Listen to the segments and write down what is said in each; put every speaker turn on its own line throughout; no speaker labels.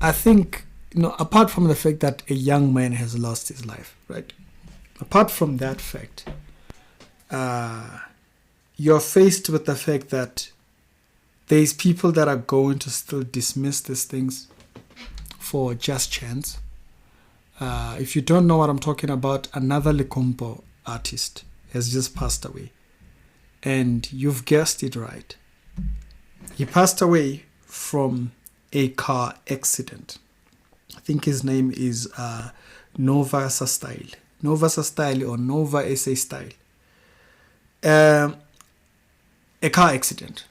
I think, apart from the fact that a young man has lost his life, right? Apart from that fact, you're faced with the fact that there's people that are going to still dismiss these things for just chance. If you don't know what I'm talking about, another Lekompo artist has just passed away. And you've guessed it right. He passed away from a car accident. I think his name is Nova Style. Nova Style or Nova SA Style. A car accident.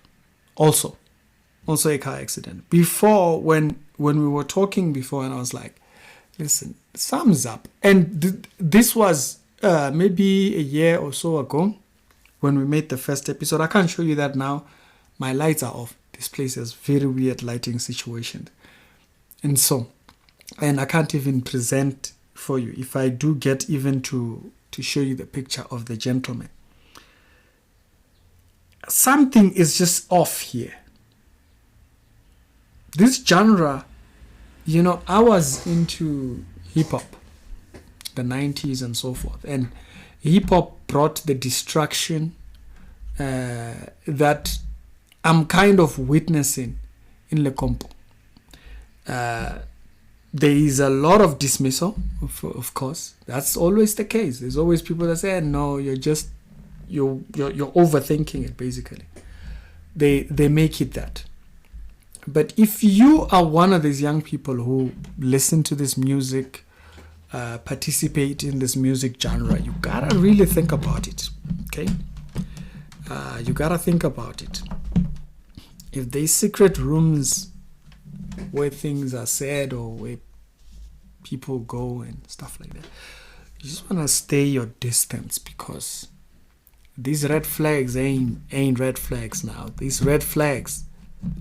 Also a car accident. Before, when we were talking before, and I was like, listen, thumbs up. And this was maybe a year or so ago when we made the first episode. I can't show you that now. My lights are off. This place has very weird lighting situation. And I can't even present for you if I do get even to show you the picture of the gentleman. Something is just off here. This genre, I was into hip-hop, the 90s and so forth. And hip-hop brought the destruction that I'm kind of witnessing in Lekompo. There is a lot of dismissal, of course. That's always the case. There's always people that say, no, you're overthinking it, basically. They make it that. But if you are one of these young people who listen to this music, participate in this music genre, you gotta really think about it, okay? You gotta think about it. If there's secret rooms where things are said or where people go and stuff like that, you just want to stay your distance, because these red flags ain't red flags now. These red flags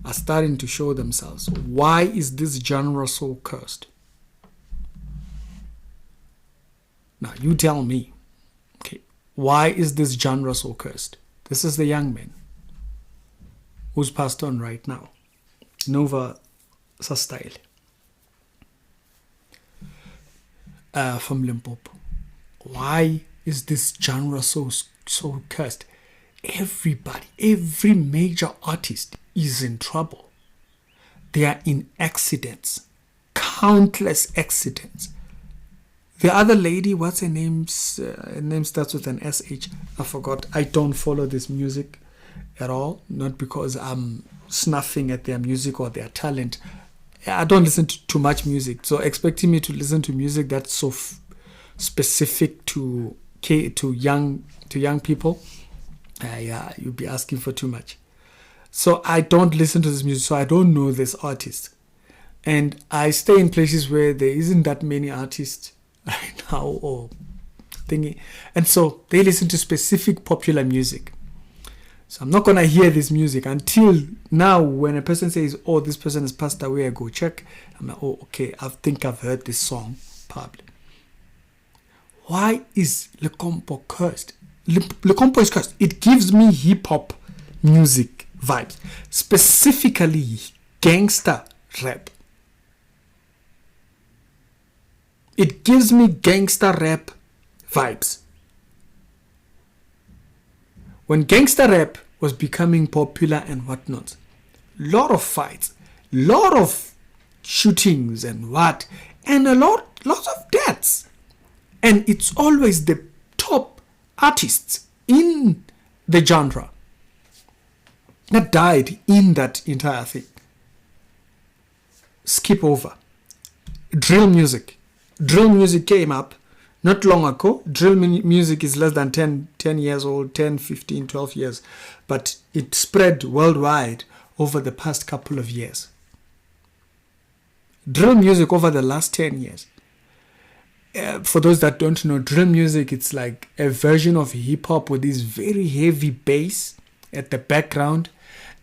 are starting to show themselves. Why is this genre so cursed? Now you tell me, okay, why is this genre so cursed? This is the young man who's passed on right now, Nova Style, from Limpopo. Why is this genre so cursed? Everybody, every major artist is in trouble. They are in accidents, countless accidents. The other lady, what's her name? Her name starts with an SH. I forgot. I don't follow this music at all. Not because I'm snuffing at their music or their talent. I don't listen to too much music. So expecting me to listen to music that's so specific to young people, you'll be asking for too much. So I don't listen to this music. So I don't know this artist. And I stay in places where there isn't that many artists right now or thingy, and so they listen to specific popular music. So I'm not gonna hear this music until now. When a person says, "Oh, this person has passed away," I go check. I'm like, "Oh, okay. I think I've heard this song, probably." Why is Lekompo cursed? Lekompo is cursed. It gives me hip hop music vibes, specifically gangster rap. It gives me gangster rap vibes. When gangster rap was becoming popular and whatnot, lot of fights, lot of shootings and lots of deaths. And it's always the top artists in the genre that died in that entire thing. Skip over. Drill music. Drill music came up not long ago. Drill music is less than 10 years old, 10, 15, 12 years. But it spread worldwide over the past couple of years. Drill music over the last 10 years. For those that don't know, drill music, it's like a version of hip-hop with this very heavy bass at the background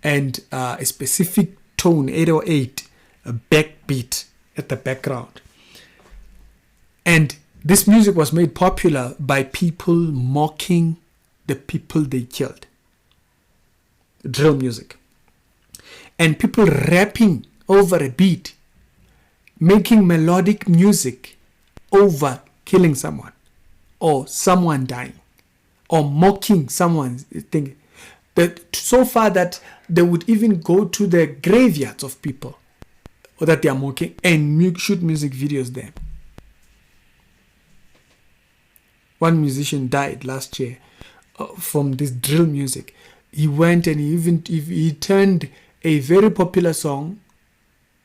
and a specific tone, 808, a backbeat at the background. And this music was made popular by people mocking the people they killed. Drill music. And people rapping over a beat making melodic music over killing someone or someone dying or mocking someone's thing. But so far that they would even go to the graveyards of people or that they are mocking and shoot music videos there. One musician died last year from this drill music. He went and he turned a very popular song,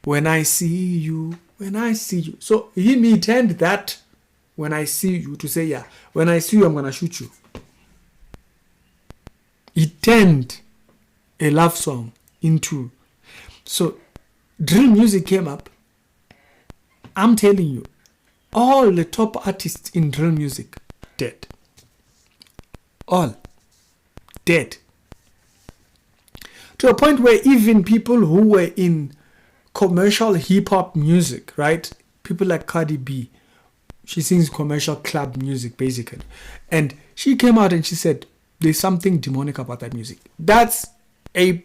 "When I See You, When I See You." So he turned that "When I See You" to say, yeah, when I see you, I'm going to shoot you. He turned a love song into. So drill music came up. I'm telling you, all the top artists in drill music dead. All dead. To a point where even people who were in commercial hip-hop music, right? People like Cardi B, she sings commercial club music basically. And she came out and she said, there's something demonic about that music. That's a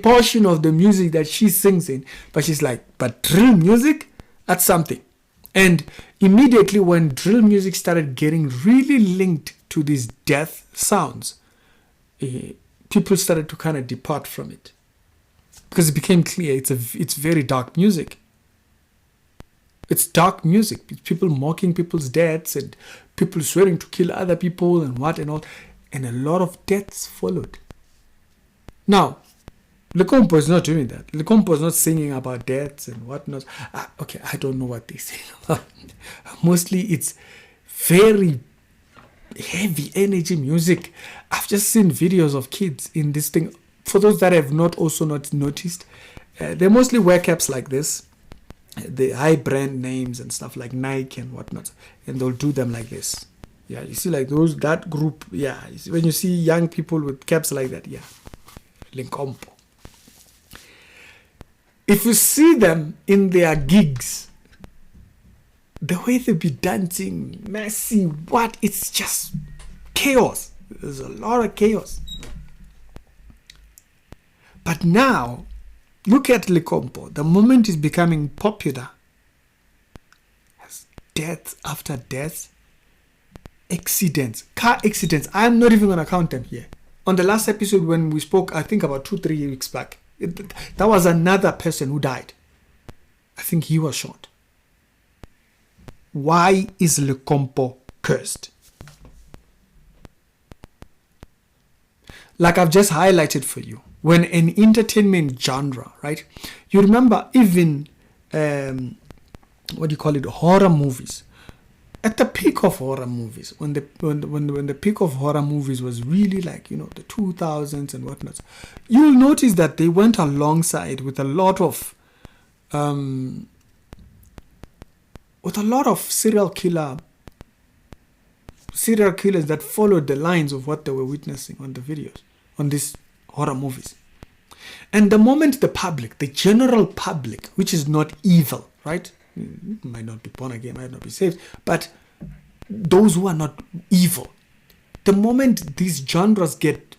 portion of the music that she sings in. But she's like, but drill music? That's something. And immediately when drill music started getting really linked to these death sounds, people started to kind of depart from it. Because it became clear it's very dark music. It's dark music. It's people mocking people's deaths and people swearing to kill other people and what and all. And a lot of deaths followed. Now, Lekompo is not doing that. Lekompo is not singing about deaths and whatnot. Okay, I don't know what they sing about. Mostly it's very heavy energy music. I've just seen videos of kids in this thing. For those that have not noticed, they mostly wear caps like this, the high brand names and stuff like Nike and whatnot, and they'll do them like this. Yeah, you see like that group. Yeah, when you see young people with caps like that, yeah, Lekompo. If you see them in their gigs, the way they be dancing, messy, it's just chaos. There's a lot of chaos. But now, look at Lekompo. The moment he's becoming popular, has death after death, accidents, car accidents. I'm not even going to count them here. On the last episode when we spoke, I think about 2-3 weeks back, that was another person who died. I think he was shot. Why is Lekompo cursed? Like I've just highlighted for you, when an entertainment genre, right? You remember even, horror movies. At the peak of horror movies, when the peak of horror movies was really like, the 2000s and whatnot, you'll notice that they went alongside with a lot of serial killers that followed the lines of what they were witnessing on the videos, on these horror movies. And the moment the general public, which is not evil, right? Might not be born again, might not be saved, but those who are not evil, the moment these genres get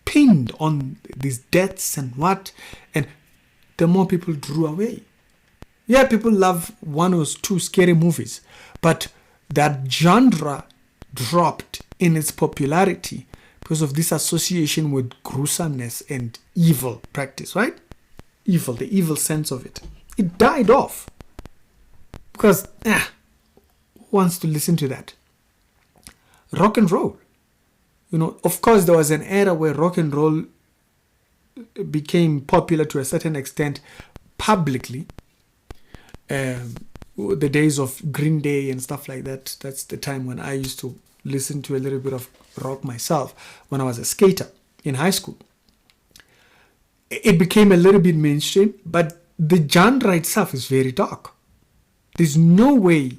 pinned on these deaths and the more people drew away. Yeah, people love one or two scary movies, but that genre dropped in its popularity because of this association with gruesomeness and evil practice, right? Evil, the evil sense of it. It died off. Because, who wants to listen to that? Rock and roll. Of course, there was an era where rock and roll became popular to a certain extent publicly. The days of Green Day and stuff like that. That's the time when I used to listen to a little bit of rock myself when I was a skater in high school. It became a little bit mainstream, but the genre itself is very dark. There's no way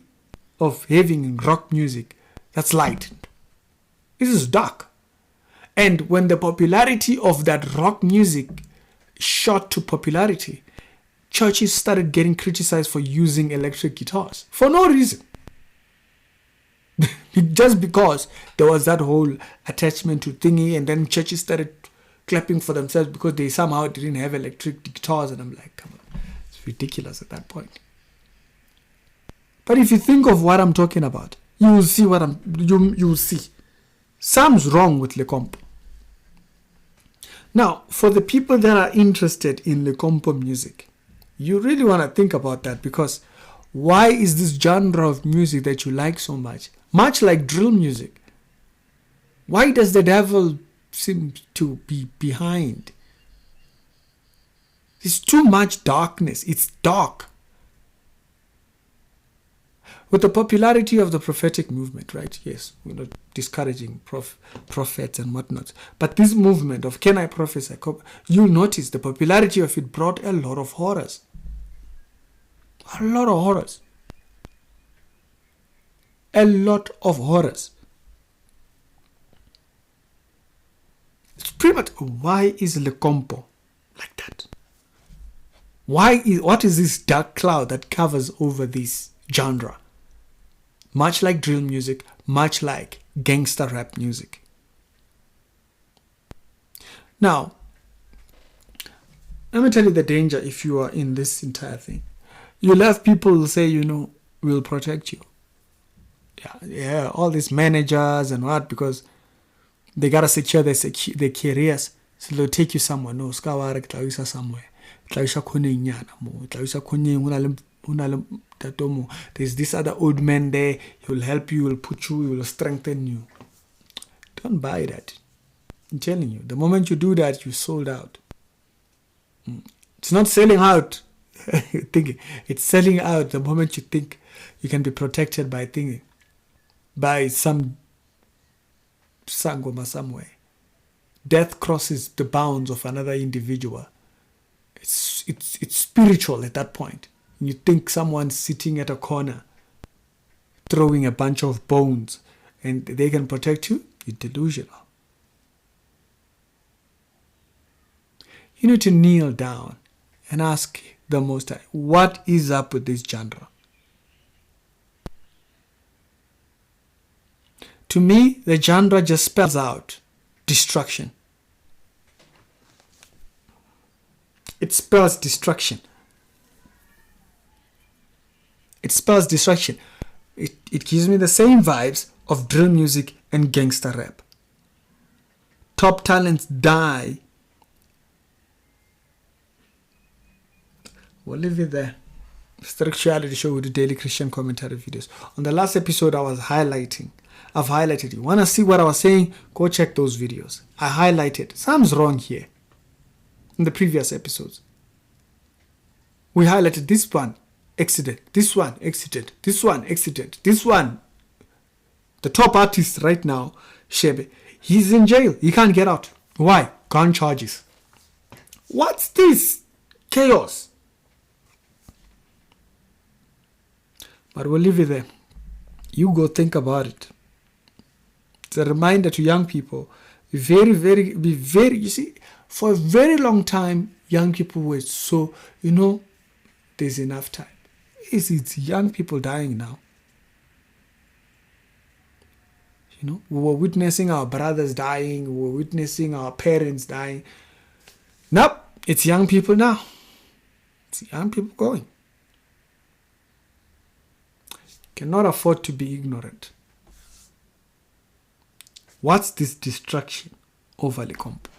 of having rock music that's light. This is dark. And when the popularity of that rock music shot to popularity, churches started getting criticized for using electric guitars for no reason. Just because there was that whole attachment to thingy, and then churches started clapping for themselves because they somehow didn't have electric guitars. And I'm like, come on. It's ridiculous at that point. But if you think of what I'm talking about, you will see you will see. Something's wrong with Lekompo. Now, for the people that are interested in Lekompo music, you really want to think about that, because why is this genre of music that you like so much? Much like drill music. Why does the devil seem to be behind? There's too much darkness. It's dark. With the popularity of the prophetic movement, right? Yes, we're not discouraging prophets and whatnot. But this movement of can I prophesy? You'll notice the popularity of it brought a lot of horrors. A lot of horrors. A lot of horrors. It's pretty much, why is Lekompo like that? What is this dark cloud that covers over this genre? Much like drill music, much like gangster rap music. Now, let me tell you the danger if you are in this entire thing. You'll have people say, we'll protect you. Yeah, all these managers and what, because they gotta secure their careers. So they'll take you somewhere. No, somewhere. There's this other old man there. He will help you, he will put you, he will strengthen you. Don't buy that. I'm telling you, the moment you do that, you sold out. It's not selling out. Thinking it's selling out the moment you think you can be protected by some sangoma somewhere. Death crosses the bounds of another individual. It's spiritual at that point. You think someone's sitting at a corner throwing a bunch of bones and they can protect you? You're delusional. You need to kneel down and ask the Most High, what is up with this genre? To me, the genre just spells out destruction. It spells destruction. It spells destruction. It gives me the same vibes of drill music and gangster rap. Top talents die. We'll leave it there. Strict Reality Show with the daily Christian commentary videos. On the last episode, I've highlighted. You want to see what I was saying? Go check those videos. I highlighted. Something's wrong here. In the previous episodes, we highlighted this one, accident. This one, accident. This one, accident. This one. The top artist right now, Shebe, he's in jail. He can't get out. Why? Gun charges. What's this? Chaos. But we'll leave it there. You go think about it. It's a reminder to young people. Be very, you see, for a very long time, young people were so, there's enough time. It's young people dying now. We were witnessing our brothers dying. We were witnessing our parents dying. Nope, it's young people now. It's young people going. Cannot afford to be ignorant. What's this distraction over Lekompo?